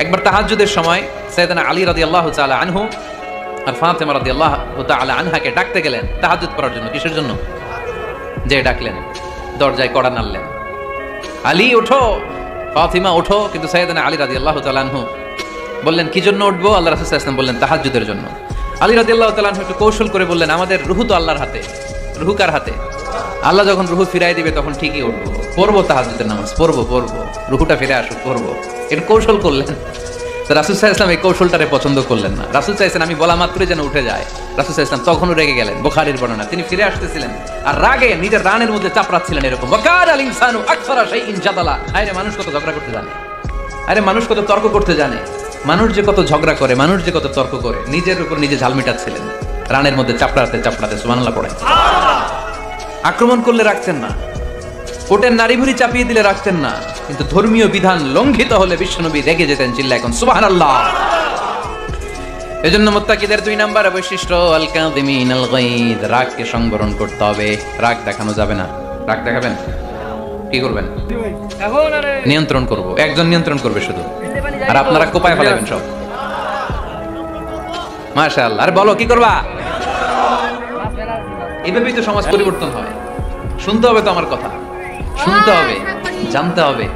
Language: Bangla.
একবার তাহাজ্জুদের সময় সাইয়েদনা আলী রাদিয়াল্লাহু তাআলা আনহু আর ফাতেমা রাদিয়াল্লাহু তাআলা আনহাকে ডাকতে গেলেন তাহাজ্জুদ পড়ার জন্য। কিসের জন্য? যে ডাকলেন, দরজায় কড়া নাড়লেন, আলী ওঠো, ফাতিমা ওঠো। কিন্তু সাইয়েদনা আলী রাদিয়াল্লাহু তাআলা আনহু বললেন কি জন্য উঠবো? আল্লাহ রাসূল সাল্লাল্লাহু আলাইহি ওয়াসাল্লাম বললেন তাহাজ্জুদের জন্য। আলী রাদিয়াল্লাহু তাআলা আনহু একটু কৌশল করে বললেন, আমাদের রুহু তো আল্লাহর হাতে, রুহু কার হাতে? আল্লাহ যখন রুহু ফিরাই দিবে তখন ঠিকই উঠবো, পড়বো তাহাজ্জুদের নামাজ, পড়বো রুহুটা ফিরে আসুক, পড়বো। এটা কৌশল করলেন। তো রাসূল সাল্লাল্লাহু আলাইহি ওয়াসাল্লাম এই কৌশলটারে পছন্দ করলেন না। রাসূল চাইছেন আমি বলা মাত্রই যেন উঠে যায়। রাসূল সাল্লাল্লাহু আলাইহি ওয়াসাল্লাম তখনও রেগে গেলেন। বুখারীর বর্ণনা, তিনি ফিরে আসতেছিলেন আর রাগে নিজের রানের মধ্যে চাপড়াচ্ছিলেন এরকম, ওয়াকার আল ইনসানু আকসারা শাইইন জাদালা। আরে মানুষ কত ঝগড়া করতে জানে, আরে মানুষ কত তর্ক করতে জানে, মানুষ যে কত ঝগড়া করে, মানুষ যে কত তর্ক করে, নিজের উপর নিজে ঝাল মিটাচ্ছিলেন রানের মধ্যে চাপড়াতে চাপড়াতে। সুবহানাল্লাহ পড়েন। আক্রমণ করলে রাখতেন না, কোটের নারী ভুড়ি চাপিয়ে দিলে রাখতেন না, কিন্তু ধর্মীয় বিধান লঙ্ঘিত হলে বিশ্বনবী রেগে যেতেন, চিল্লা এখন সুবহানাল্লাহ। এজন্য মুত্তাকিদের 2 নম্বর বৈশিষ্ট্য আল কাযিমিনাল গায়দ, রাগকে সংবরণ করতে হবে। রাগ দেখানো যাবে না। রাগ দেখাবেন, কি করবেন? নিয়ন্ত্রণ করব। একজন নিয়ন্ত্রণ করবে শুধু, আর আপনারা কোপায় ফেলাবেন সব। মাশাআল্লাহ। আর বলো কি করবা? এভাবেই তো সমাজ পরিবর্তন হয়। শুনতে হবে তো আমার কথা, শুনতে হবে, জানতে হবে।